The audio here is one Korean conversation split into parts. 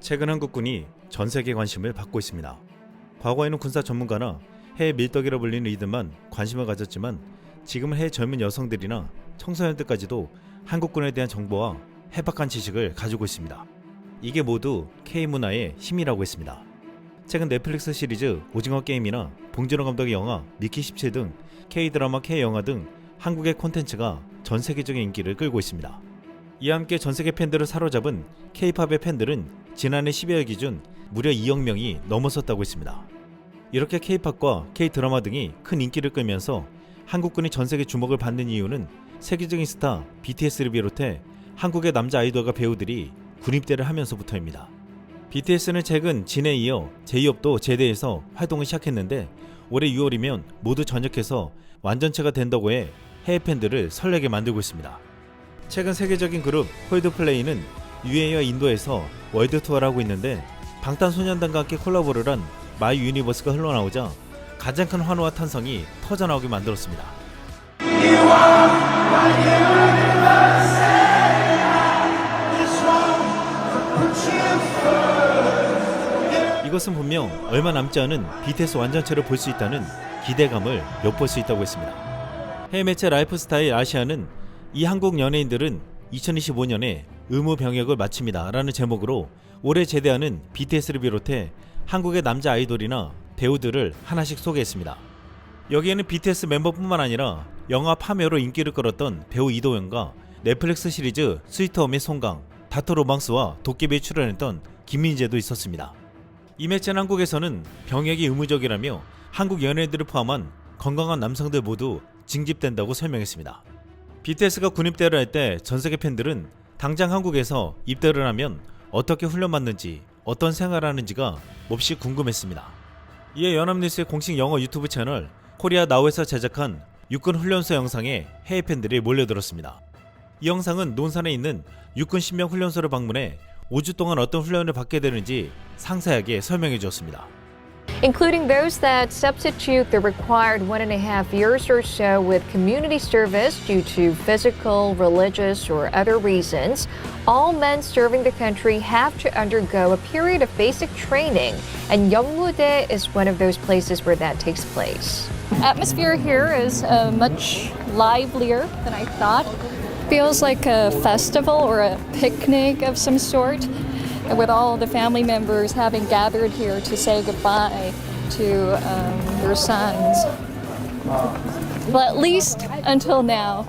최근 한국군이 전 세계 관심을 받고 있습니다. 과거에는 군사 전문가나 해외 밀떡이라 불리는 이들만 관심을 가졌지만 지금은 해외 젊은 여성들이나 청소년들까지도 한국군에 대한 정보와 해박한 지식을 가지고 있습니다. 이게 모두 K문화의 힘이라고 했습니다. 최근 넷플릭스 시리즈 오징어 게임이나 봉준호 감독의 영화 미키 17 등 K드라마, K영화 등 한국의 콘텐츠가 전 세계적인 인기를 끌고 있습니다. 이와 함께 전 세계 팬들을 사로잡은 K-팝의 팬들은 지난해 12월 기준 무려 2억 명이 넘어섰다고 했습니다. 이렇게 K-팝과 K-드라마 등이 큰 인기를 끌면서 한국군이 전 세계 주목을 받는 이유는 세계적인 스타 BTS를 비롯해 한국의 남자 아이돌과 배우들이 군입대를 하면서부터입니다. BTS는 최근 진에 이어 제이홉도 제대해서 활동을 시작했는데 올해 6월이면 모두 전역해서 완전체가 된다고 해 해외 팬들을 설레게 만들고 있습니다. 최근 세계적인 그룹 콜드플레이는 UAE와 인도에서 월드 투어를 하고 있는데 방탄소년단과 함께 콜라보를 한 마이 유니버스가 흘러나오자 가장 큰 환호와 탄성이 터져나오게 만들었습니다. 이것은 분명 얼마 남지 않은 BTS 완전체를 볼 수 있다는 기대감을 엿볼 수 있다고 했습니다. 해외 매체 라이프스타일 아시아는 이 한국 연예인들은 2025년에 의무 병역을 마칩니다 라는 제목으로 올해 제대하는 BTS를 비롯해 한국의 남자 아이돌이나 배우들을 하나씩 소개했습니다. 여기에는 BTS 멤버뿐만 아니라 영화 파묘로 인기를 끌었던 배우 이도현과 넷플릭스 시리즈 스위트홈의 송강, 닥터 로망스와 도깨비에 출연했던 김민재도 있었습니다. 이 매체는 한국에서는 병역이 의무적이라며 한국 연예인들을 포함한 건강한 남성들 모두 징집된다고 설명했습니다. BTS가 군입대를 할 때 전세계 팬들은 당장 한국에서 입대를 하면 어떻게 훈련받는지 어떤 생활하는지가 몹시 궁금했습니다. 이에 연합뉴스의 공식 영어 유튜브 채널 코리아 나우에서 제작한 육군 훈련소 영상에 해외 팬들이 몰려들었습니다. 이 영상은 논산에 있는 육군 신병 훈련소를 방문해 5주 동안 어떤 훈련을 받게 되는지 상세하게 설명해 주었습니다. Including those that substitute the required 1.5 years or so with community service due to physical, religious, or other reasons, all men serving the country have to undergo a period of basic training, and Yeongmudae is one of those places where that takes place. Atmosphere here is much livelier than I thought. Feels like a festival or a picnic of some sort, with all the family members having gathered here to say goodbye to their sons. Well, at least until now.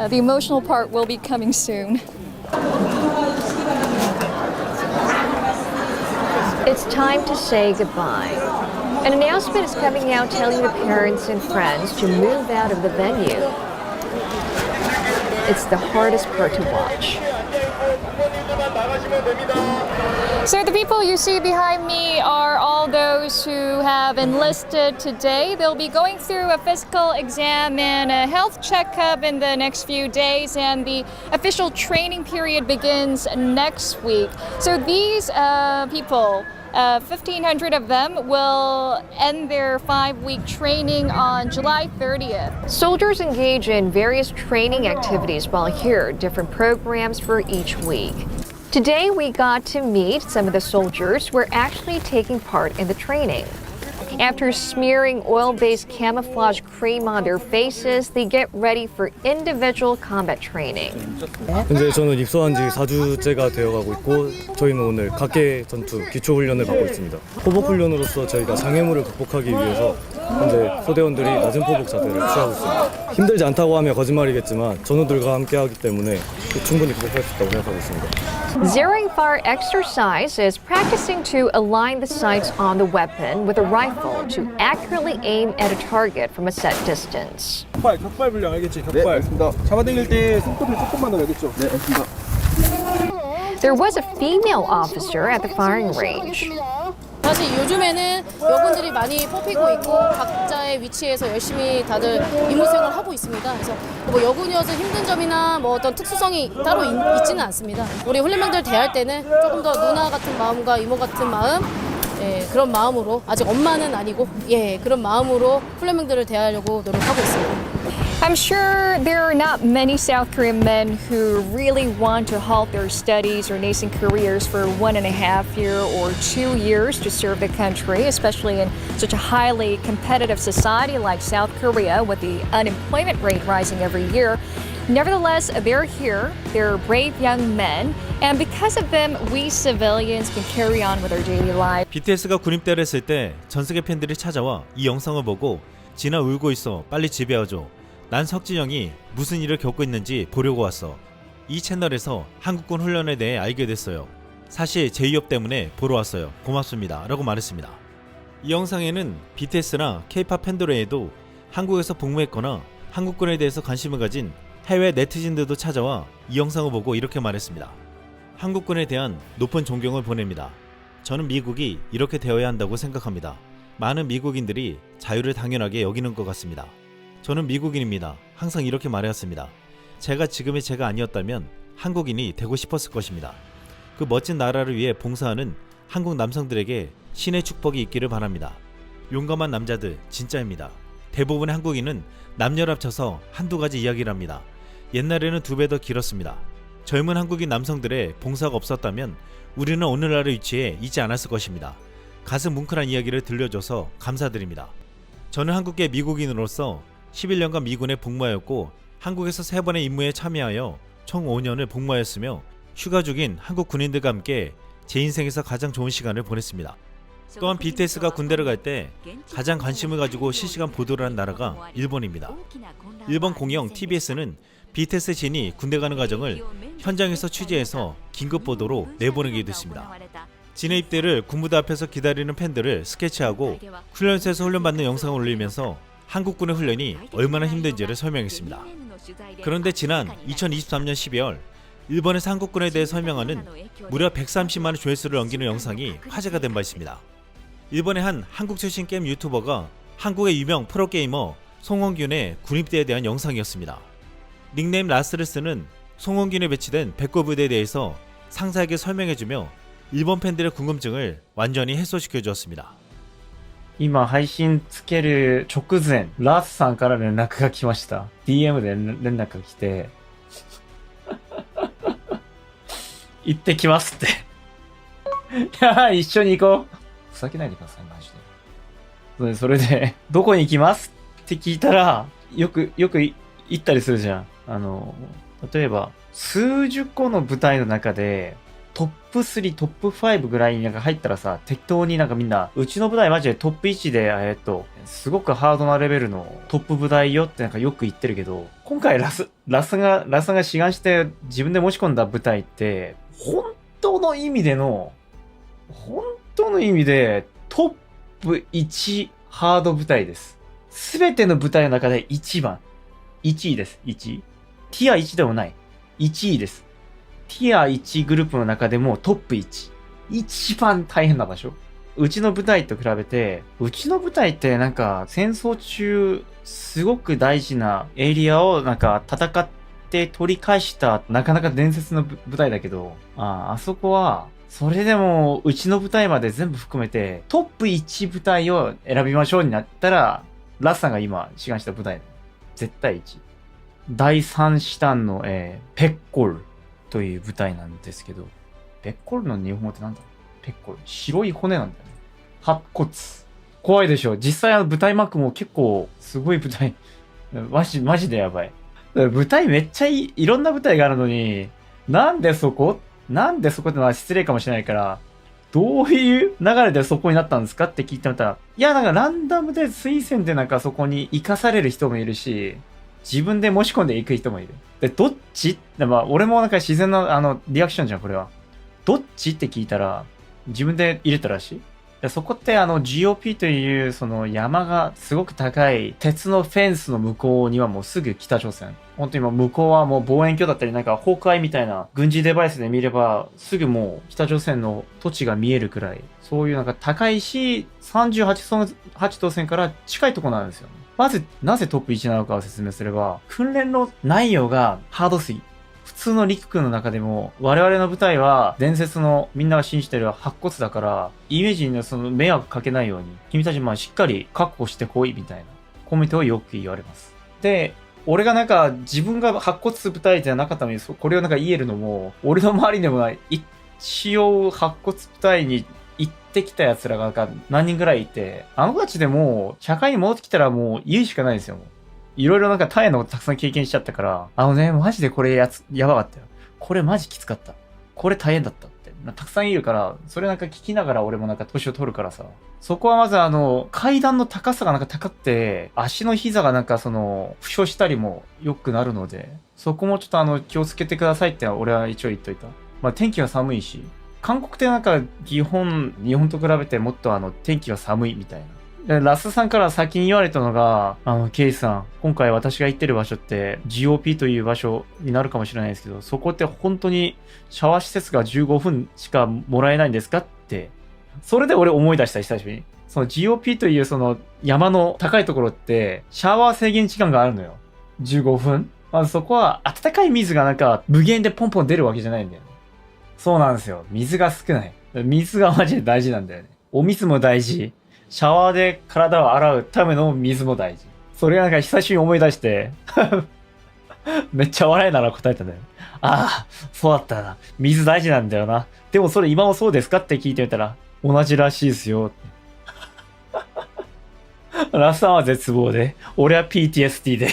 The emotional part will be coming soon. It's time to say goodbye. An announcement is coming out telling the parents and friends to move out of the venue. It's the hardest part to watch. So the people you see behind me are all those who have enlisted today. They'll be going through a physical exam and a health checkup in the next few days, and the official training period begins next week. So these people, 1,500 of them, will end their 5-week training on July 30th. Soldiers engage in various training activities while here, different programs for each week. Today we got to meet some of the soldiers who are actually taking part in the training. After smearing oil-based camouflage cream on their faces, they get ready for individual combat training. 현재 저는 입소한 지 4주째가 되어가고 있고 저희는 오늘 각계 전투 기초훈련을 받고 있습니다. 포복훈련으로서 저희가 장애물을 극복하기 위해서 현재 소대원들이 낮은 포복 자세를 취하고 있습니다. 힘들지 않다고 하면 거짓말이겠지만 전우들과 함께하기 때문에 충분히 극복할 수 있다고 생각하고 있습니다. Zeroing fire exercise is practicing to align the sights on the weapon with a rifle to accurately aim at a target from a set distance. 격발 분량 알겠지? 격발. 네, 알겠습니다. 잡아당길 때 속도를 조금만 더 알겠죠? 네, 알겠습니다. There was a female officer at the firing range. 사실 요즘에는 여군들이 많이 뽑히고 있고 각자의 위치에서 열심히 다들 임무 수행을 하고 있습니다. 그래서 뭐 여군이어서 힘든 점이나 뭐 어떤 특수성이 따로 있지는 않습니다. 우리 훈련병들 대할 때는 조금 더 누나 같은 마음과 이모 같은 마음, 그런 마음으로, 아직 엄마는 아니고 그런 마음으로 훈련병들을 대하려고 노력하고 있습니다. I'm sure there are not many South Korean men who really want to halt their studies or nascent careers for 1.5 years or 2 years to serve the country, especially in such a highly competitive society like South Korea with the unemployment rate rising every year. Nevertheless, they're here, they're brave young men, and because of them, we civilians can carry on with our daily lives. BTS가 군입대를 했을 때 전세계 팬들이 찾아와 이 영상을 보고 진아 울고 있어 빨리 집에 와줘. 난 석진영이 무슨 일을 겪고 있는지 보려고 왔어. 이 채널에서 한국군 훈련에 대해 알게 됐어요. 사실 제 위협 때문에 보러 왔어요. 고맙습니다. 라고 말했습니다. 이 영상에는 BTS나 K-POP 팬들 외에도 한국에서 복무했거나 한국군에 대해서 관심을 가진 해외 네티즌들도 찾아와 이 영상을 보고 이렇게 말했습니다. 한국군에 대한 높은 존경을 보냅니다. 저는 미국이 이렇게 되어야 한다고 생각합니다. 많은 미국인들이 자유를 당연하게 여기는 것 같습니다. 저는 미국인입니다. 항상 이렇게 말해왔습니다. 제가 지금의 제가 아니었다면 한국인이 되고 싶었을 것입니다. 그 멋진 나라를 위해 봉사하는 한국 남성들에게 신의 축복이 있기를 바랍니다. 용감한 남자들 진짜입니다. 대부분의 한국인은 남녀를 합쳐서 한두 가지 이야기를 합니다. 옛날에는 2배 더 길었습니다. 젊은 한국인 남성들의 봉사가 없었다면 우리는 오늘날의 위치에 있지 않았을 것입니다. 가슴 뭉클한 이야기를 들려줘서 감사드립니다. 저는 한국계 미국인으로서 11년간 미군에 복무하였고 한국에서 3번의 임무에 참여하여 총 5년을 복무하였으며 휴가 중인 한국 군인들과 함께 제 인생에서 가장 좋은 시간을 보냈습니다. 또한 BTS가 군대를 갈 때 가장 관심을 가지고 실시간 보도를 한 나라가 일본입니다. 일본 공영 TBS는 BTS 진이 군대 가는 과정을 현장에서 취재해서 긴급 보도로 내보내기도 했습니다. 진의 입대를 군부대 앞에서 기다리는 팬들을 스케치하고 훈련소에서 훈련받는 영상을 올리면서 한국군의 훈련이 얼마나 힘든지를 설명했습니다. 그런데 지난 2023년 12월 일본에서 한국군에 대해 설명하는 무려 130만의 조회수를 넘기는 영상이 화제가 된 바 있습니다. 일본의 한 한국 출신 게임 유튜버가 한국의 유명 프로게이머 송원균의 군입대에 대한 영상이었습니다. 닉네임 라스를 쓰는 송원균에 배치된 백골 부대에 대해서 상세하게 설명해주며 일본 팬들의 궁금증을 완전히 해소시켜 주었습니다. 今配信つける直前、ラスさんから連絡が来ました。DM で連絡が来て、行ってきますって。いや、一緒に行こう。ふざけないでください、マジで。それで、どこに行きますって聞いたら、よく行ったりするじゃん。例えば、数十個の舞台の中で、トップ3、トップ5ぐらいになんか入ったらさ、適当になんかみんな、うちの舞台マジでトップ1で、すごくハードなレベルのトップ舞台よってなんかよく言ってるけど、今回ラスが志願して自分で持ち込んだ舞台って、本当の意味でトップ1ハード舞台です。すべての舞台の中で1位です。1位。ティア1でもない。1位です。ティア1グループの中でもトップ1。一番大変な場所。うちの舞台と比べて、うちの舞台ってなんか戦争中すごく大事なエリアをなんか戦って取り返したなかなか伝説の舞台だけど、あそこはそれでもうちの舞台まで全部含めてトップ1舞台を選びましょうになったら、ラスさんが今志願した舞台。絶対1。第3師団の、ペッコルという舞台なんですけど、ペッコルの日本語ってなんだろう？ペッコル。白い骨なんだよね。白骨。怖いでしょ。実際舞台幕も結構すごい舞台。マジでやばい。舞台めっちゃいろんな舞台があるのに、なんでそこってのは失礼かもしれないから、どういう流れでそこになったんですかって聞いてみたら、いやなんかランダムで推薦でなんかそこに生かされる人もいるし、自分で申し込んでいく人もいる。で、どっち？まあ、俺もなんか自然なリアクションじゃん、これは。どっちって聞いたら、自分で入れたらしい。でそこってGOP というその山がすごく高い鉄のフェンスの向こうにはもうすぐ北朝鮮。本当にもう向こうはもう望遠鏡だったりなんか崩壊みたいな軍事デバイスで見ればすぐもう北朝鮮の土地が見えるくらい、そういうなんか高いし38度線から近いところなんですよね。まずなぜトップ1なのかを説明すれば、訓練の内容がハードすぎ。普通の陸軍の中でも我々の部隊は伝説のみんなが信じてる白骨だから、イメージにその迷惑かけないように君たちしっかり確保してこいみたいなコメントをよく言われます。で、俺がなんか自分が白骨部隊じゃなかったのに、これをなんか言えるのも、俺の周りでもない、一応白骨部隊に行ってきた奴らがなんか何人ぐらいいて、あの子たちでもう社会に戻ってきたらもう言うしかないんですよ。いろいろなんか大変なことたくさん経験しちゃったから、マジでこれやばかったよ。これマジきつかった。これ大変だったって。たくさんいるから、それなんか聞きながら俺もなんか年を取るからさ。そこはまず階段の高さがなんか高くて、足の膝がなんか負傷したりも良くなるので、そこもちょっと気をつけてくださいって俺は一応言っといた。まあ天気が寒いし、韓国ってなんか日本と比べてもっと天気が寒いみたいな。ラスさんから先に言われたのが、ケイさん、今回私が行ってる場所って GOP という場所になるかもしれないですけど、そこって本当にシャワー施設が15分しかもらえないんですかって。それで俺思い出した、久しぶりに。その GOP という山の高いところって、シャワー制限時間があるのよ。15分。まずそこは温かい水がなんか無限でポンポン出るわけじゃないんだよね。そうなんですよ。水が少ない。水がマジで大事なんだよね。お水も大事。シャワーで体を洗うための水も大事。それがなんか久しぶりに思い出して、めっちゃ笑いながら答えたんだよ。ああ、そうだったな。水大事なんだよな。でもそれ今もそうですかって聞いてみたら、同じらしいですよ。ラスさんは絶望で、俺は PTSD で。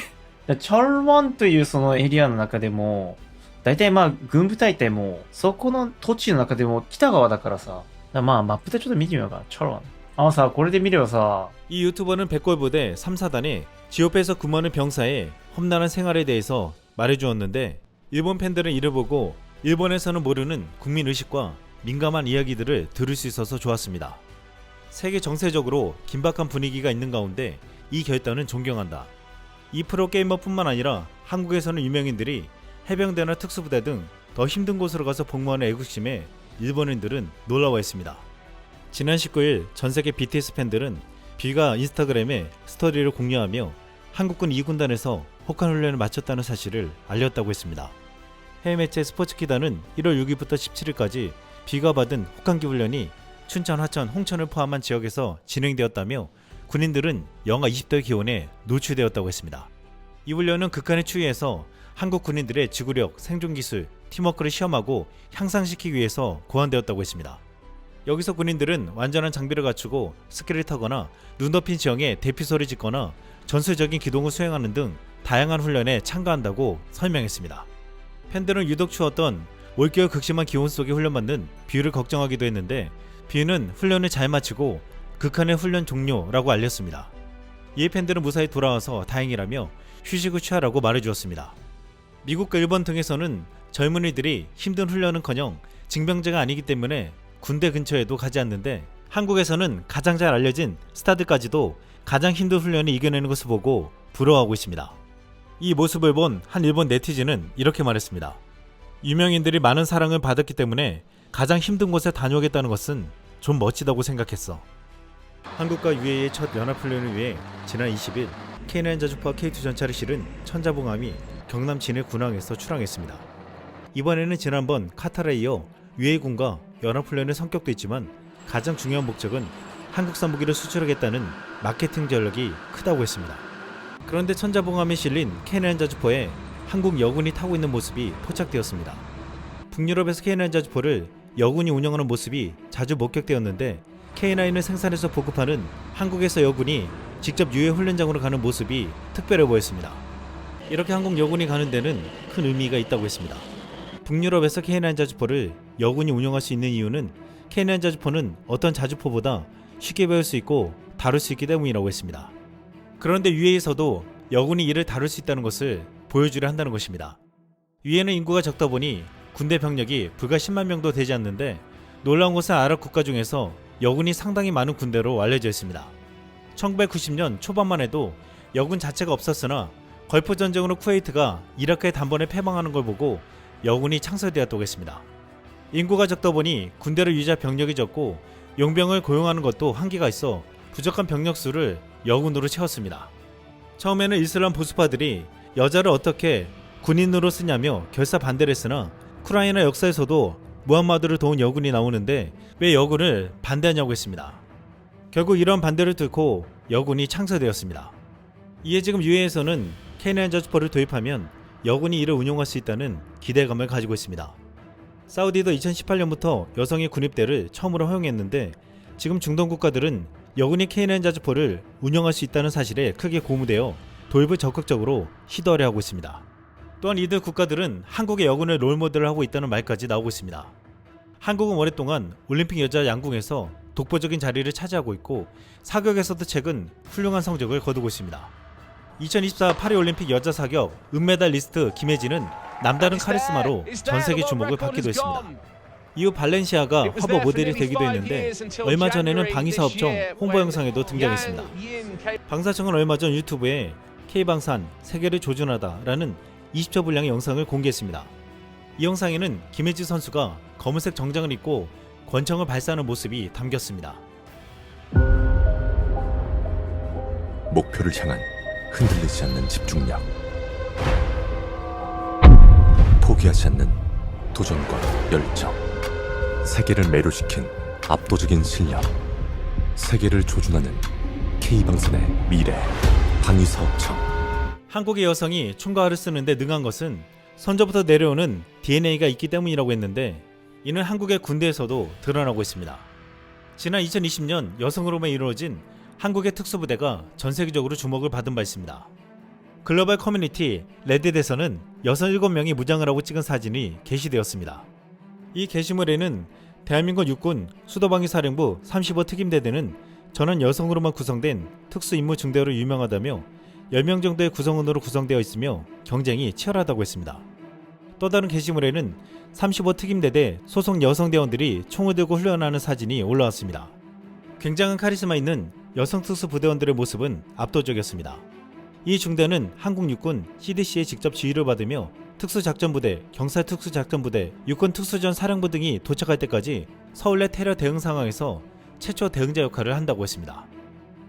チャルワンというそのエリアの中でも、大体まあ軍部隊ってもう、そこの土地の中でも北側だからさ。まあマップでちょっと見てみようか。チャルワン。これで見ればさ. 이 유튜버는 백골부대 3사단에 GOP에서 근무하는 병사의 험난한 생활에 대해서 말해주었는데 일본 팬들은 이를 보고 일본에서는 모르는 국민의식과 민감한 이야기들을 들을 수 있어서 좋았습니다. 세계 정세적으로 긴박한 분위기가 있는 가운데 이 결단은 존경한다. 이 프로게이머뿐만 아니라 한국에서는 유명인들이 해병대나 특수부대 등 더 힘든 곳으로 가서 복무하는 애국심에 일본인들은 놀라워했습니다. 지난 19일 전세계 BTS 팬들은 비가 인스타그램에 스토리를 공유하며 한국군 2군단에서 혹한 훈련을 마쳤다는 사실을 알렸다고 했습니다. 해외 매체 스포츠키다는 1월 6일부터 17일까지 비가 받은 혹한기 훈련이 춘천, 하천, 홍천을 포함한 지역에서 진행되었다며 군인들은 영하 20도의 기온에 노출되었다고 했습니다. 이 훈련은 극한의 추위에서 한국 군인들의 지구력, 생존기술, 팀워크를 시험하고 향상시키기 위해서 고안되었다고 했습니다. 여기서 군인들은 완전한 장비를 갖추고 스키를 타거나 눈 덮인 지형에 대피소를 짓거나 전술적인 기동을 수행하는 등 다양한 훈련에 참가한다고 설명했습니다. 팬들은 유독 추웠던 올겨울 극심한 기온 속에 훈련받는 비유를 걱정하기도 했는데 비유는 훈련을 잘 마치고 극한의 훈련 종료라고 알렸습니다. 이에 팬들은 무사히 돌아와서 다행이라며 휴식을 취하라고 말해주었습니다. 미국과 일본 등에서는 젊은이들이 힘든 훈련은커녕 징병제가 아니기 때문에 군대 근처에도 가지 않는데 한국에서는 가장 잘 알려진 스타들까지도 가장 힘든 훈련을 이겨내는 것을 보고 부러워하고 있습니다. 이 모습을 본 한 일본 네티즌은 이렇게 말했습니다. 유명인들이 많은 사랑을 받았기 때문에 가장 힘든 곳에 다녀오겠다는 것은 좀 멋지다고 생각했어. 한국과 UAE의 첫 연합훈련을 위해 지난 20일 K9 자주포와 K2 전차를 실은 천자봉함이 경남 진해 군항에서 출항했습니다. 이번에는 지난번 카타르에 이어 UAE군과 연합훈련의 성격도 있지만 가장 중요한 목적은 한국산 무기를 수출하겠다는 마케팅 전략이 크다고 했습니다. 그런데 천자봉함에 실린 K9 자주포에 한국 여군이 타고 있는 모습이 포착되었습니다. 북유럽에서 K9 자주포를 여군이 운영하는 모습이 자주 목격되었는데 K9을 생산해서 보급하는 한국에서 여군이 직접 유해 훈련장으로 가는 모습이 특별해 보였습니다. 이렇게 한국 여군이 가는 데는 큰 의미가 있다고 했습니다. 북유럽에서 K9 자주포를 여군이 운영할 수 있는 이유는 K9 자주포는 어떤 자주포보다 쉽게 배울 수 있고 다룰 수 있기 때문이라고 했습니다. 그런데 UAE에서도 여군이 이를 다룰 수 있다는 것을 보여주려 한다는 것입니다. UAE는 인구가 적다 보니 군대 병력이 불과 10만 명도 되지 않는데 놀라운 것은 아랍 국가 중에서 여군이 상당히 많은 군대로 알려져 있습니다. 1990년 초반만 해도 여군 자체가 없었으나 걸프 전쟁으로 쿠웨이트가 이라크에 단번에 패망하는 걸 보고 여군이 창설되었다고 했습니다. 인구가 적다 보니 군대를 유지할 병력이 적고 용병을 고용하는 것도 한계가 있어 부족한 병력 수를 여군으로 채웠습니다. 처음에는 이슬람 보수파들이 여자를 어떻게 군인으로 쓰냐며 결사 반대를 했으나 쿠라이나 역사에서도 무함마드를 도운 여군이 나오는데 왜 여군을 반대하냐고 했습니다. 결국 이런 반대를 뚫고 여군이 창설되었습니다. 이에 지금 UAE에서는 K9 자주포를 도입하면 여군이 이를 운용할 수 있다는 기대감을 가지고 있습니다. 사우디도 2018년부터 여성의 군입대를 처음으로 허용했는데 지금 중동 국가들은 여군이 K9 자주포를 운영할 수 있다는 사실에 크게 고무되어 도입을 적극적으로 시도하려 하고 있습니다. 또한 이들 국가들은 한국의 여군을 롤모델을 하고 있다는 말까지 나오고 있습니다. 한국은 오랫동안 올림픽 여자 양궁에서 독보적인 자리를 차지하고 있고 사격에서도 최근 훌륭한 성적을 거두고 있습니다. 2024 파리올림픽 여자 사격 은메달리스트 김혜진은 남다른 카리스마로 전세계 주목을 받기도 했습니다. 이후 발렌시아가 화보 모델이 되기도 했는데 얼마 전에는 방위사업청 홍보 영상에도 등장했습니다. 방사청은 얼마 전 유튜브에 K방산 세계를 조준하다라는 20초 분량의 영상을 공개했습니다. 이 영상에는 김혜지 선수가 검은색 정장을 입고 권총을 발사하는 모습이 담겼습니다. 목표를 향한 흔들리지 않는 집중력, 포기하지 않는 도전과 열정, 세계를 매료시킨 압도적인 실력, 세계를 조준하는 K방산의 미래, 방위사업청. 한국의 여성이 총과 활을 쓰는데 능한 것은 선조부터 내려오는 DNA가 있기 때문이라고 했는데 이는 한국의 군대에서도 드러나고 있습니다. 지난 2020년 여성으로만 이루어진 한국의 특수부대가 전 세계적으로 주목을 받은 바 있습니다. 글로벌 커뮤니티 레딧에서는 여성 7명이 무장을 하고 찍은 사진이 게시되었습니다. 이 게시물에는 대한민국 육군 수도방위사령부 35 특임대대는 전원 여성으로만 구성된 특수임무중대로 유명하다며 10명 정도의 구성원으로 구성되어 있으며 경쟁이 치열하다고 했습니다. 또 다른 게시물에는 35 특임대대 소속 여성대원들이 총을 들고 훈련하는 사진이 올라왔습니다. 굉장한 카리스마 있는 여성 특수부대원들의 모습은 압도적이었습니다. 이 중대는 한국육군 CDC에 직접 지휘를 받으며 특수작전부대, 경찰특수작전부대, 육군특수전 사령부 등이 도착할 때까지 서울 내 테러 대응 상황에서 최초 대응자 역할을 한다고 했습니다.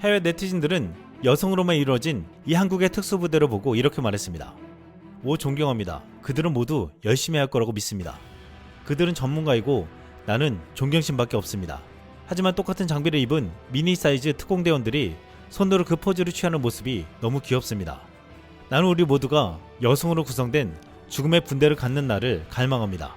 해외 네티즌들은 여성으로만 이루어진 이 한국의 특수부대를 보고 이렇게 말했습니다. 오, 존경합니다. 그들은 모두 열심히 할 거라고 믿습니다. 그들은 전문가이고 나는 존경심밖에 없습니다. 하지만 똑같은 장비를 입은 미니 사이즈 특공대원들이 손으로 그 포즈를 취하는 모습이 너무 귀엽습니다. 나는 우리 모두가 여성으로 구성된 죽음의 분대를 갖는 날을 갈망합니다.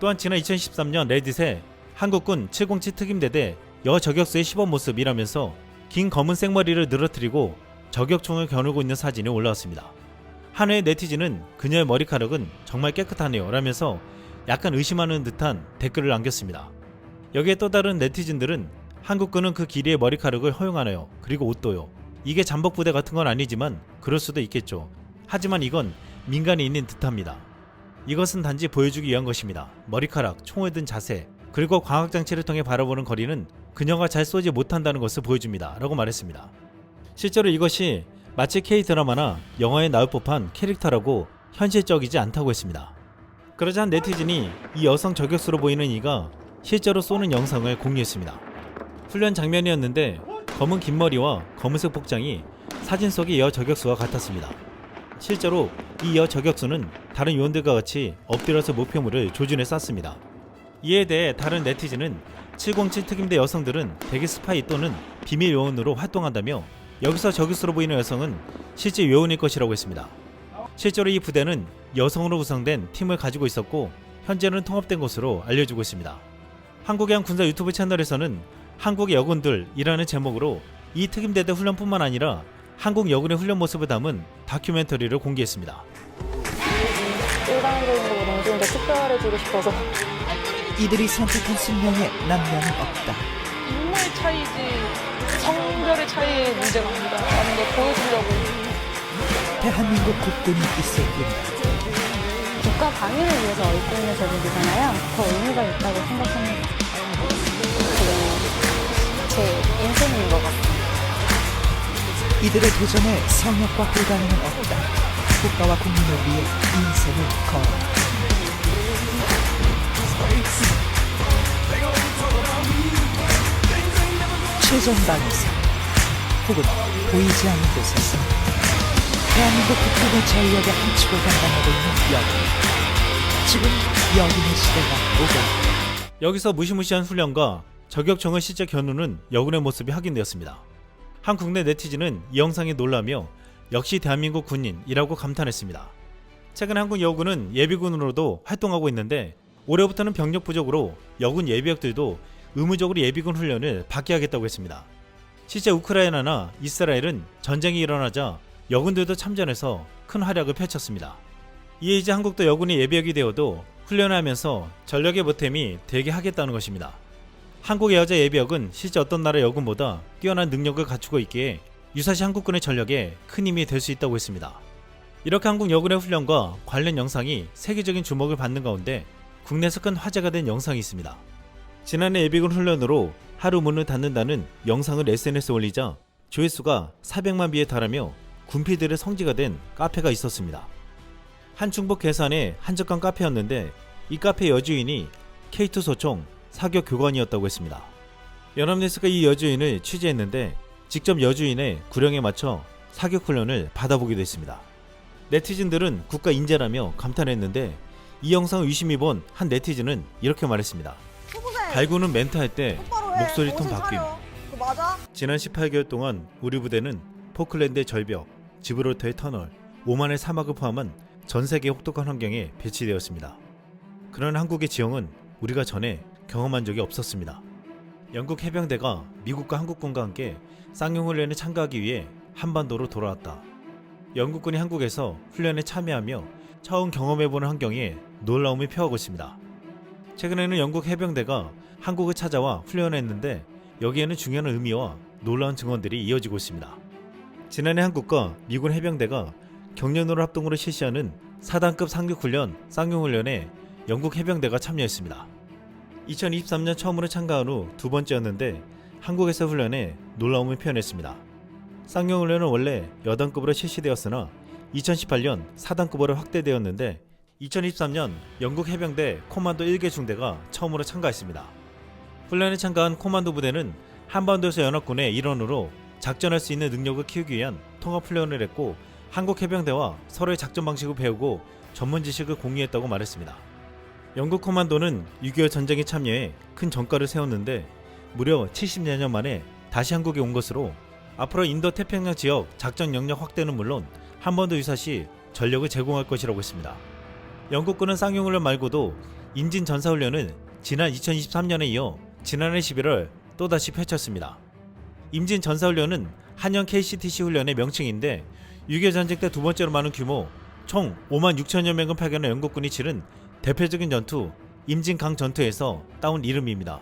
또한 지난 2013년 레딧에 한국군 707 특임대대 여저격수의 시범 모습이라면서 긴 검은 생머리를 늘어뜨리고 저격총을 겨누고 있는 사진이 올라왔습니다. 한 회의 네티즌은 그녀의 머리카락은 정말 깨끗하네요 라면서 약간 의심하는 듯한 댓글을 남겼습니다. 여기에 또 다른 네티즌들은 한국군은 그 길이의 머리카락을 허용하나요? 그리고 옷도요. 이게 잠복부대 같은 건 아니지만 그럴 수도 있겠죠. 하지만 이건 민간이 있는 듯합니다. 이것은 단지 보여주기 위한 것입니다. 머리카락, 총을 든 자세, 그리고 광학장치를 통해 바라보는 거리는 그녀가 잘 쏘지 못한다는 것을 보여줍니다. 라고 말했습니다. 실제로 이것이 마치 K드라마나 영화에 나올 법한 캐릭터라고 현실적이지 않다고 했습니다. 그러자 한 네티즌이 이 여성 저격수로 보이는 이가 실제로 쏘는 영상을 공유했습니다. 훈련 장면이었는데 검은 긴 머리와 검은색 복장이 사진 속의 여 저격수와 같았습니다. 실제로 이 여 저격수는 다른 요원들과 같이 엎드려서 목표물을 조준해 쐈습니다. 이에 대해 다른 네티즌은 707 특임대 여성들은 대기 스파이 또는 비밀 요원으로 활동한다며 여기서 저격수로 보이는 여성은 실제 요원일 것이라고 했습니다. 실제로 이 부대는 여성으로 구성된 팀을 가지고 있었고 현재는 통합된 것으로 알려지고 있습니다. 한국의 한 군사 유튜브 채널에서는 한국의 여군들이라는 제목으로 이 특임대대 훈련뿐만 아니라 한국 여군의 훈련 모습을 담은 다큐멘터리를 공개했습니다. 일반적인 거 너무 좀 더 특별해지고 싶어서. 이들이 선택한 숙명에 남녀는 없다. 인물 차이지 성별의 차이의 문제가 아니다 라는 걸 보여주려고. 대한민국 국군이 있을 뿐이다. 국가 방위를 위해서 입고 있는 제복이잖아요. 더 의미가 있다고 생각합니다. 제 인생인 것 같아요. 이들의 도전에 성역과 불가능은 없다. 국가와 국민을 위해 인생을 걸어. 최전방에서 혹은 보이지 않는 곳에서 대한민국 국군의 전력의 한 축을 담당하고 있는 여군. 지금 여군의 시대가 오고 있다. 여기서 무시무시한 훈련과 저격총을 실제 겨누는 여군의 모습이 확인되었습니다. 한 국내 네티즌은 이 영상에 놀라며 역시 대한민국 군인이라고 감탄했습니다. 최근 한국 여군은 예비군으로도 활동하고 있는데 올해부터는 병력 부족으로 여군 예비역들도 의무적으로 예비군 훈련을 받게 하겠다고 했습니다. 실제 우크라이나나 이스라엘은 전쟁이 일어나자 여군들도 참전해서 큰 활약을 펼쳤습니다. 이에 이제 한국도 여군의 예비역이 되어도 훈련을 하면서 전력의 보탬이 되게 하겠다는 것입니다. 한국의 여자 예비역은 실제 어떤 나라 여군보다 뛰어난 능력을 갖추고 있기에 유사시 한국군의 전력에 큰 힘이 될 수 있다고 했습니다. 이렇게 한국 여군의 훈련과 관련 영상이 세계적인 주목을 받는 가운데 국내에서 큰 화제가 된 영상이 있습니다. 지난해 예비군 훈련으로 하루 문을 닫는다는 영상을 SNS에 올리자 조회수가 400만 뷰에 달하며 군필들의 성지가 된 카페가 있었습니다. 한 충북 괴산의 한적한 카페였는데 이 카페 여주인이 K2 소총 사격 교관이었다고 했습니다. 연합뉴스가 이 여주인을 취재했는데 직접 여주인의 구령에 맞춰 사격 훈련을 받아보기도 했습니다. 네티즌들은 국가 인재라며 감탄했는데 이 영상을 유심히 본 한 네티즌은 이렇게 말했습니다. 갈구는 멘트할 때 목소리 톤 바뀜. 지난 18개월 동안 우리 부대는 포클랜드의 절벽, 지브롤터의 터널, 오만의 사막을 포함한 전 세계 혹독한 환경에 배치되었습니다. 그런 한국의 지형은 우리가 전에 경험한 적이 없었습니다. 영국 해병대가 미국과 한국군과 함께 쌍용훈련에 참가하기 위해 한반도로 돌아왔다. 영국군이 한국에서 훈련에 참여하며 처음 경험해보는 환경에 놀라움을 표하고 있습니다. 최근에는 영국 해병대가 한국을 찾아와 훈련을 했는데 여기에는 중요한 의미와 놀라운 증언들이 이어지고 있습니다. 지난해 한국과 미군 해병대가 경련으로 합동으로 실시하는 4단급 상륙훈련 쌍용훈련에 영국 해병대가 참여했습니다. 2023년 처음으로 참가한 후 두 번째였는데 한국에서 훈련에 놀라움을 표현했습니다. 쌍용훈련은 원래 여단급으로 실시되었으나 2018년 4단급으로 확대되었는데 2023년 영국 해병대 코만도 1개 중대가 처음으로 참가했습니다. 훈련에 참가한 코만도 부대는 한반도에서 연합군의 일원으로 작전할 수 있는 능력을 키우기 위한 통합훈련을 했고 한국 해병대와 서로의 작전 방식을 배우고 전문 지식을 공유했다고 말했습니다. 영국 코만도는 6.25 전쟁에 참여해 큰 전과를 세웠는데 무려 70여 년 만에 다시 한국에 온 것으로 앞으로 인도 태평양 지역 작전 영역 확대는 물론 한반도 유사시 전력을 제공할 것이라고 했습니다. 영국군은 쌍용훈련 말고도 임진 전사훈련을 지난 2023년에 이어 지난해 11월 또다시 펼쳤습니다. 임진 전사훈련은 한영 KCTC 훈련의 명칭인데 6.25 전쟁 때 두 번째로 많은 규모 총 5만 6천여 명을 파견한 영국군이 치른 대표적인 전투 임진강 전투에서 따온 이름입니다.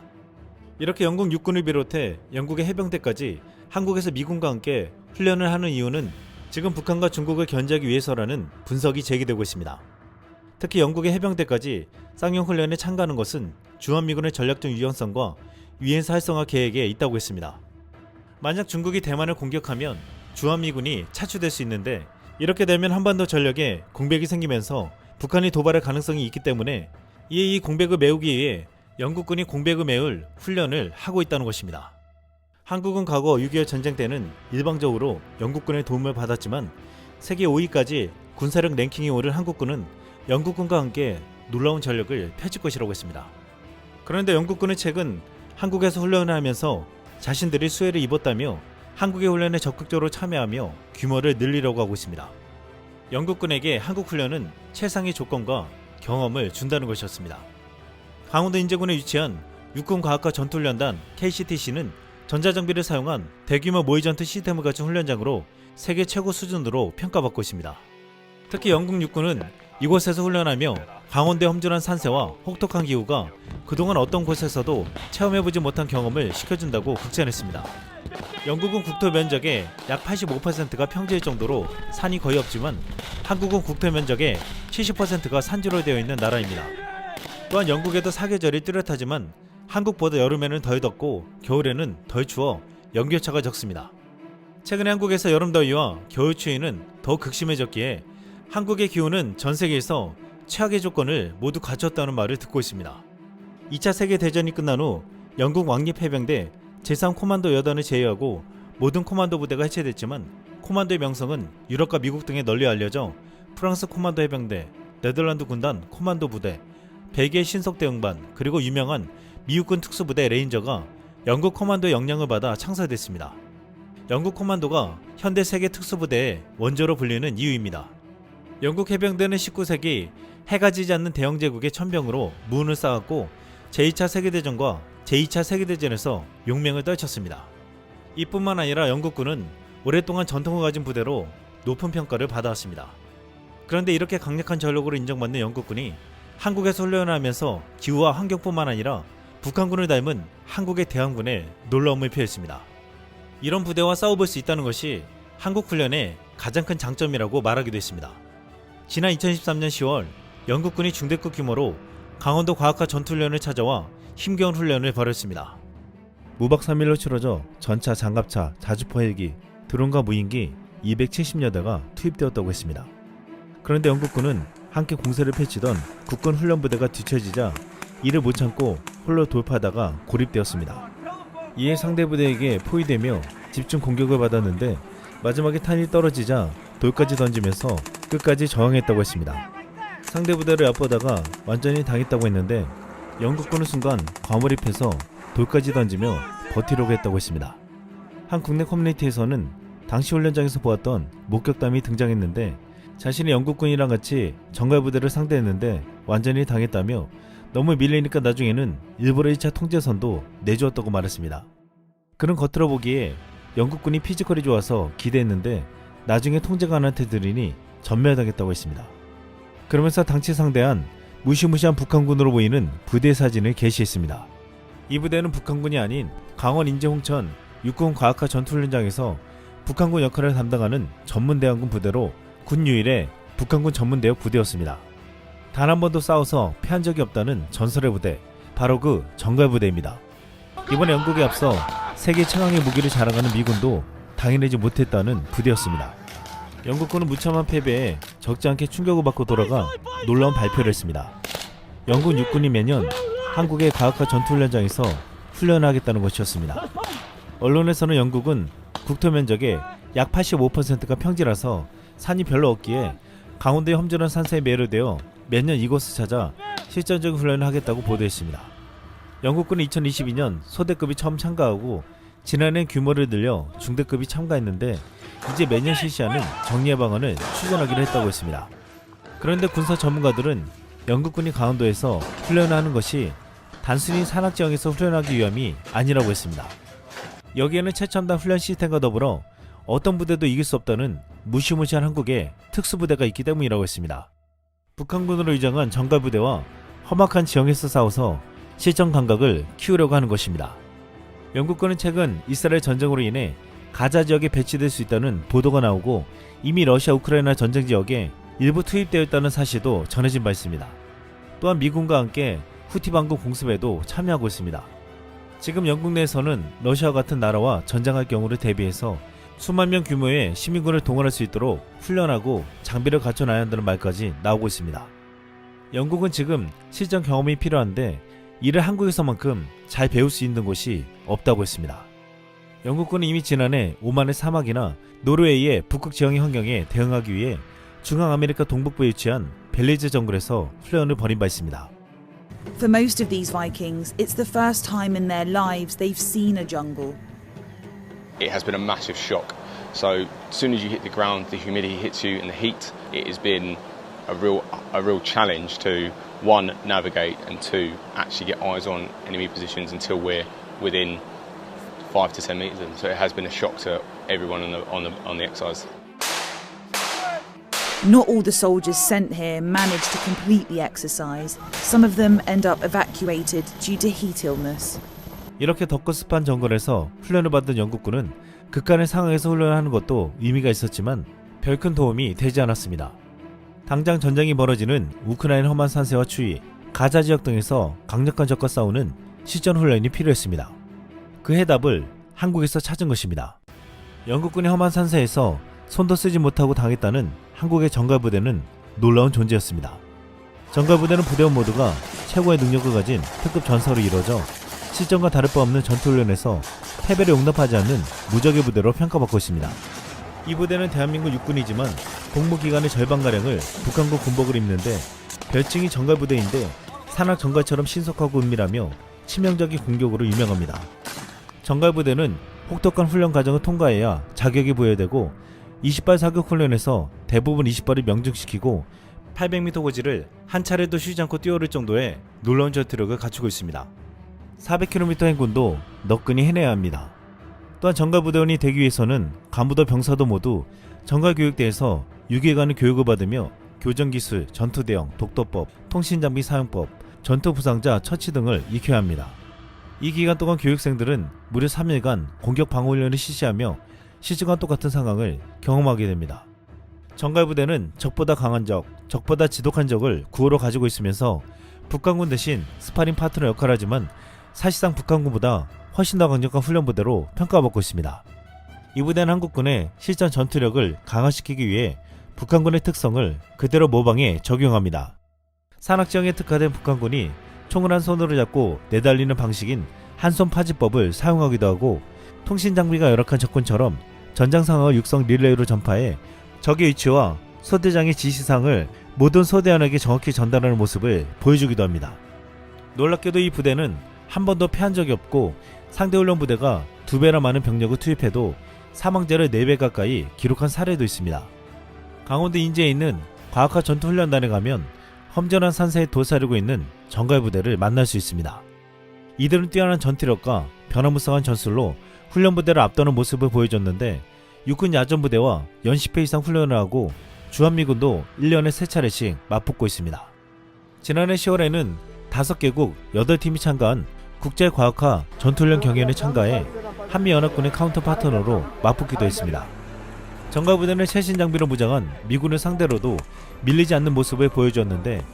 이렇게 영국 육군을 비롯해 영국의 해병대까지 한국에서 미군과 함께 훈련을 하는 이유는 지금 북한과 중국을 견제하기 위해서라는 분석이 제기되고 있습니다. 특히 영국의 해병대까지 쌍용훈련에 참가하는 것은 주한미군의 전략적 유연성과 위해사 활성화 계획에 있다고 했습니다. 만약 중국이 대만을 공격하면 주한미군이 차출될 수 있는데 이렇게 되면 한반도 전력에 공백이 생기면서 북한이 도발할 가능성이 있기 때문에 이에 이 공백을 메우기 위해 영국군이 공백을 메울 훈련을 하고 있다는 것입니다. 한국은 과거 6.25 전쟁 때는 일방적으로 영국군의 도움을 받았지만 세계 5위까지 군사력 랭킹이 오른 한국군은 영국군과 함께 놀라운 전력을 펼칠 것이라고 했습니다. 그런데 영국군은 최근 한국에서 훈련을 하면서 자신들이 수혜를 입었다며 한국의 훈련에 적극적으로 참여하며 규모를 늘리려고 하고 있습니다. 영국군에게 한국 훈련은 최상의 조건과 경험을 준다는 것이었습니다. 강원도 인제군에 위치한 육군과학과 전투훈련단 KCTC는 전자장비를 사용한 대규모 모의전투 시스템을 갖춘 훈련장으로 세계 최고 수준으로 평가받고 있습니다. 특히 영국 육군은 이곳에서 훈련하며 강원도의 험준한 산세와 혹독한 기후가 그동안 어떤 곳에서도 체험해보지 못한 경험을 시켜준다고 극찬했습니다. 영국은 국토 면적의 약 85%가 평지일 정도로 산이 거의 없지만 한국은 국토 면적의 70%가 산지로 되어 있는 나라입니다. 또한 영국에도 사계절이 뚜렷하지만 한국보다 여름에는 덜 덥고 겨울에는 덜 추워 연교차가 적습니다. 최근에 한국에서 여름더위와 겨울추위는 더욱 극심해졌기에 한국의 기후는 전 세계에서 최악의 조건을 모두 갖췄다는 말을 듣고 있습니다. 2차 세계대전이 끝난 후 영국 왕립해병대 제3코만도 여단을 제외하고 모든 코만도 부대가 해체됐지만 코만도의 명성은 유럽과 미국 등에 널리 알려져 프랑스 코만도 해병대, 네덜란드 군단 코만도 부대, 벨기에 신속대응반 그리고 유명한 미국군 특수부대 레인저가 영국 코만도의 영향을 받아 창설됐습니다. 영국 코만도가 현대 세계 특수부대의 원조로 불리는 이유입니다. 영국 해병대는 19세기 해가 지지 않는 대영 제국의 천병으로 무운을 쌓았고 제2차 세계대전과 제2차 세계대전에서 용맹을 떨쳤습니다. 이뿐만 아니라 영국군은 오랫동안 전통을 가진 부대로 높은 평가를 받아왔습니다. 그런데 이렇게 강력한 전력으로 인정받는 영국군이 한국에서 훈련을 하면서 기후와 환경뿐만 아니라 북한군을 닮은 한국의 대항군에 놀라움을 표했습니다. 이런 부대와 싸워볼 수 있다는 것이 한국 훈련의 가장 큰 장점이라고 말하기도 했습니다. 지난 2013년 10월 영국군이 중대급 규모로 강원도 과학화 전투훈련을 찾아와 힘겨운 훈련을 벌였습니다. 무박 3일로 치러져 전차, 장갑차, 자주포 헬기, 드론과 무인기 270여 대가 투입되었다고 했습니다. 그런데 영국군은 함께 공세를 펼치던 국군 훈련부대가 뒤처지자 이를 못 참고 홀로 돌파하다가 고립되었습니다. 이에 상대 부대에게 포위되며 집중 공격을 받았는데 마지막에 탄이 떨어지자 돌까지 던지면서 끝까지 저항했다고 했습니다. 상대 부대를 얕보다가 완전히 당했다고 했는데 영국군은 순간 과몰입해서 돌까지 던지며 버티려고 했다고 했습니다. 한 국내 커뮤니티에서는 당시 훈련장에서 보았던 목격담이 등장했는데 자신이 영국군이랑 같이 정갈부대를 상대했는데 완전히 당했다며 너무 밀리니까 나중에는 일부러 1차 통제선도 내주었다고 말했습니다. 그는 겉으로 보기에 영국군이 피지컬이 좋아서 기대했는데 나중에 통제가 안 한테 들이니 전멸당했다고 했습니다. 그러면서 당시 상대한 무시무시한 북한군으로 보이는 부대 사진을 게시했습니다. 이 부대는 북한군이 아닌 강원 인제 홍천 육군 과학화 전투훈련장에서 북한군 역할을 담당하는 전문대항군 부대로 군 유일의 북한군 전문대역 부대였습니다. 단 한 번도 싸워서 패한 적이 없다는 전설의 부대, 바로 그 정갈부대입니다. 이번에 영국에 앞서 세계 최강의 무기를 자랑하는 미군도 당해내지 못했다는 부대였습니다. 영국군은 무참한 패배에 적지 않게 충격을 받고 돌아가 놀라운 발표를 했습니다. 영국 육군이 매년 한국의 과학화 전투훈련장에서 훈련을 하겠다는 것이었습니다. 언론에서는 영국은 국토 면적의 약 85%가 평지라서 산이 별로 없기에 강원도의 험준한 산세에 매료되어 매년 이곳을 찾아 실전적인 훈련을 하겠다고 보도했습니다. 영국군은 2022년 소대급이 처음 참가하고 지난해는 규모를 늘려 중대급이 참가했는데 이제 매년 실시하는 정리의 방안을 추진하기로 했다고 했습니다. 그런데 군사 전문가들은 영국군이 강원도에서 훈련을 하는 것이 단순히 산악지형에서 훈련하기 위함이 아니라고 했습니다. 여기에는 최첨단 훈련 시스템과 더불어 어떤 부대도 이길 수 없다는 무시무시한 한국의 특수부대가 있기 때문이라고 했습니다. 북한군으로 위장한 정갈부대와 험악한 지형에서 싸워서 실전 감각을 키우려고 하는 것입니다. 영국군은 최근 이스라엘 전쟁으로 인해 가자 지역에 배치될 수 있다는 보도가 나오고 이미 러시아 우크라이나 전쟁 지역에 일부 투입되어 있다는 사실도 전해진 바 있습니다. 또한 미군과 함께 후티 반군 공습에도 참여하고 있습니다. 지금 영국 내에서는 러시아와 같은 나라와 전쟁할 경우를 대비해서 수만 명 규모의 시민군을 동원할 수 있도록 훈련하고 장비를 갖춰놔야 한다는 말까지 나오고 있습니다. 영국은 지금 실전 경험이 필요한데 이를 한국에서만큼 잘 배울 수 있는 곳이 없다고 했습니다. 영국군은 이미 지난해 오만의 사막이나 노르웨이의 북극 지형의 환경에 대응하기 위해 중앙아메리카 동북부에 위치한 벨리즈 정글에서 훈련을 벌인 바 있습니다. For most of these Vikings, it's the first time in their lives they've seen a jungle. It has been a massive shock. So as soon as you hit the ground, the humidity hits you and the heat, it has been a real challenge to one, navigate, and two, actually get eyes on enemy positions until we're within 5 to 10 meters. So it has been a shock to everyone on the exercise. Not all the soldiers sent here manage to complete the exercise. Some of them end up evacuated due to heat illness. 이렇게 덥고 습한 정글에서 훈련을 받은 영국군은 극한의 상황에서 훈련을 하는 것도 의미가 있었지만 별 큰 도움이 되지 않았습니다. 당장 전쟁이 벌어지는 우크라이나 험한 산세와 추위, 가자 지역 등에서 강력한 적과 싸우는 실전 훈련이 필요했습니다. 그 해답을 한국에서 찾은 것입니다. 영국군이 험한 산세에서 손도 쓰지 못하고 당했다는 한국의 정갈부대는 놀라운 존재였습니다. 정갈부대는 부대원 모두가 최고의 능력을 가진 특급 전사로 이루어져 실전과 다를 바 없는 전투훈련에서 패배를 용납하지 않는 무적의 부대로 평가받고 있습니다. 이 부대는 대한민국 육군이지만 복무기간의 절반가량을 북한군 군복을 입는데 별칭이 정갈부대인데 산악 정갈처럼 신속하고 은밀하며 치명적인 공격으로 유명합니다. 정갈부대는 혹독한 훈련 과정을 통과해야 자격이 부여되고 20발 사격 훈련에서 대부분 20발을 명중시키고 800m 고지를 한 차례도 쉬지 않고 뛰어오를 정도의 놀라운 전투력을 갖추고 있습니다. 400km 행군도 너끈히 해내야 합니다. 또한 정갈부대원이 되기 위해서는 간부도 병사도 모두 정갈교육대에서 6일간의 교육을 받으며 교전기술, 전투대형, 독도법, 통신장비 사용법, 전투부상자 처치 등을 익혀야 합니다. 이 기간 동안 교육생들은 무려 3일간 공격 방어훈련을 실시하며 실증과 똑같은 상황을 경험하게 됩니다. 정갈부대는 적보다 강한 적, 적보다 지독한 적을 구호로 가지고 있으면서 북한군 대신 스파링 파트너 역할을 하지만 사실상 북한군보다 훨씬 더 강력한 훈련부대로 평가받고 있습니다. 이 부대는 한국군의 실전 전투력을 강화시키기 위해 북한군의 특성을 그대로 모방해 적용합니다. 산악지형에 특화된 북한군이 총을 한 손으로 잡고 내달리는 방식인 한손 파지법을 사용하기도 하고 통신장비가 열악한 적군처럼 전장 상황을 육성 릴레이로 전파해 적의 위치와 소대장의 지시사항을 모든 소대원에게 정확히 전달하는 모습을 보여주기도 합니다. 놀랍게도 이 부대는 한 번도 패한 적이 없고 상대 훈련 부대가 2배나 많은 병력을 투입해도 사망자를 4배 가까이 기록한 사례도 있습니다. 강원도 인제에 있는 과학화 전투훈련단에 가면 험전한 산세에 도사리고 있는 정갈부대를 만날 수 있습니다. 이들은 뛰어난 전투력과 변화무쌍한 전술로 훈련부대를 앞도는 모습을 보여줬는데 육군 야전부대와 연 10회 이상 훈련을 하고 주한미군도 1년에 3차례씩 맞붙고 있습니다. 지난해 10월에는 5개국 8팀이 참가한 국제과학화 전투훈련 경연에 참가해 한미연합군의 카운터 파트너로 맞붙기도 했습니다. 정갈부대는 최신 장비로 무장한 미군을 상대로도 밀리지 않는 모습을 보여주었는데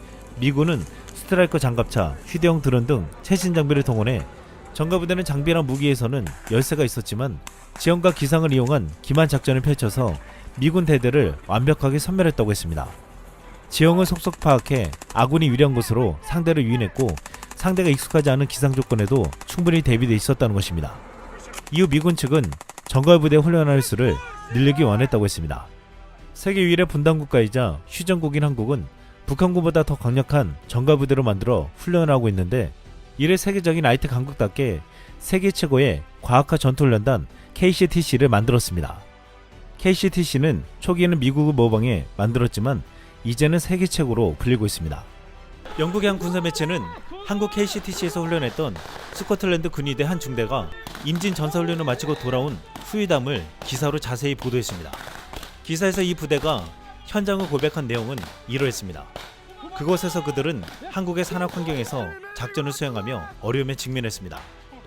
미군은 스트라이커 장갑차, 휴대용 드론 등 최신 장비를 동원해 정갈부대는 장비나 무기에서는 열세가 있었지만 지형과 기상을 이용한 기만 작전을 펼쳐서 미군 대대를 완벽하게 섬멸했다고 했습니다. 지형을 속속 파악해 아군이 유리한 곳으로 상대를 유인했고 상대가 익숙하지 않은 기상 조건에도 충분히 대비되어 있었다는 것입니다. 이후 미군 측은 정갈부대 훈련할 수를 늘리기 원했다고 했습니다. 세계 유일의 분단국가이자 휴전국인 한국은 북한군보다 더 강력한 정갈부대로 만들어 훈련을 하고 있는데 이를 세계적인 IT 강국답게 세계 최고의 과학화 전투훈련단 KCTC를 만들었습니다. KCTC는 초기에는 미국을 모방해 만들었지만 이제는 세계 최고로 불리고 있습니다. 영국의 한 군사 매체는 한국 KCTC에서 훈련했던 스코틀랜드 군의대 한 중대가 임진 전사훈련을 마치고 돌아온 후일담을 기사로 자세히 보도했습니다. 기사에서 이 부대가 현장을 고백한 내용은 이러했습니다. 그곳에서 그들은 한국의 산악 환경에서 작전을 수행하며 어려움에 직면했습니다.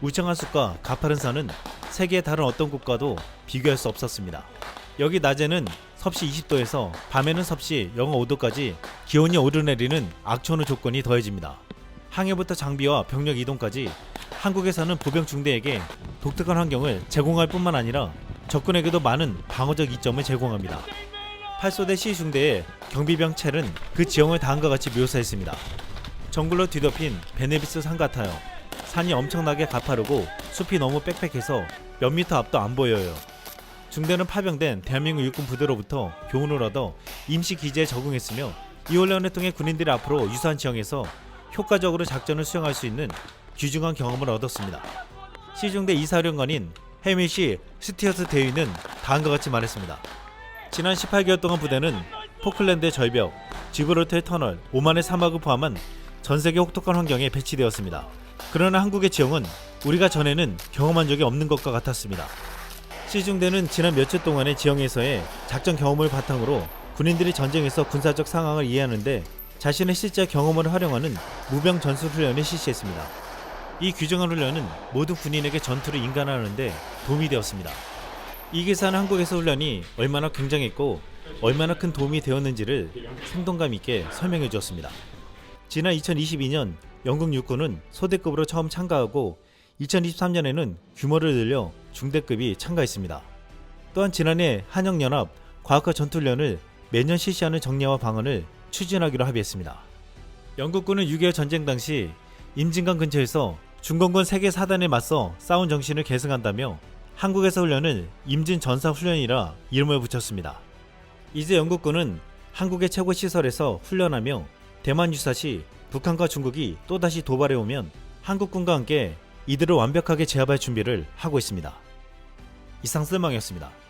울창한 숲과 가파른 산은 세계의 다른 어떤 곳과도 비교할 수 없었습니다. 여기 낮에는 섭씨 20도에서 밤에는 섭씨 영하 5도까지 기온이 오르내리는 악천후 조건이 더해집니다. 항해부터 장비와 병력 이동까지 한국에서는 보병 중대에게 독특한 환경을 제공할 뿐만 아니라 적군에게도 많은 방어적 이점을 제공합니다. 8소대 C중대의 경비병 첼은 그 지형을 다음과 같이 묘사했습니다. 정글로 뒤덮인 베네비스 산 같아요. 산이 엄청나게 가파르고 숲이 너무 빽빽해서 몇 미터 앞도 안 보여요. 중대는 파병된 대한민국 육군 부대로부터 교훈을 얻어 임시 기지에 적응했으며 이 훈련을 통해 군인들이 앞으로 유사한 지형에서 효과적으로 작전을 수행할 수 있는 귀중한 경험을 얻었습니다. C중대 이사령관인 해밀시 스티어트 대위는 다음과 같이 말했습니다. 지난 18개월 동안 부대는 포클랜드의 절벽, 지브롤터의 터널, 오만의 사막을 포함한 전세계 혹독한 환경에 배치되었습니다. 그러나 한국의 지형은 우리가 전에는 경험한 적이 없는 것과 같았습니다. C중대는 지난 며칠 동안의 지형에서의 작전 경험을 바탕으로 군인들이 전쟁에서 군사적 상황을 이해하는데 자신의 실제 경험을 활용하는 무병 전술 훈련을 실시했습니다. 이 귀중한 훈련은 모든 군인에게 전투를 인간화하는 데 도움이 되었습니다. 이 기사는 한국에서 훈련이 얼마나 굉장했고 얼마나 큰 도움이 되었는지를 생동감 있게 설명해 주었습니다. 지난 2022년 영국 육군은 소대급으로 처음 참가하고 2023년에는 규모를 늘려 중대급이 참가했습니다. 또한 지난해 한영연합 과학화 전투훈련을 매년 실시하는 정례와 방안을 추진하기로 합의했습니다. 영국군은 6.25 전쟁 당시 임진강 근처에서 중공군 세계 4단에 맞서 싸운 정신을 계승한다며 한국에서 훈련을 임진 전사 훈련이라 이름을 붙였습니다. 이제 영국군은 한국의 최고 시설에서 훈련하며 대만 유사시 북한과 중국이 또다시 도발해 오면 한국군과 함께 이들을 완벽하게 제압할 준비를 하고 있습니다. 이상 쓸망이었습니다.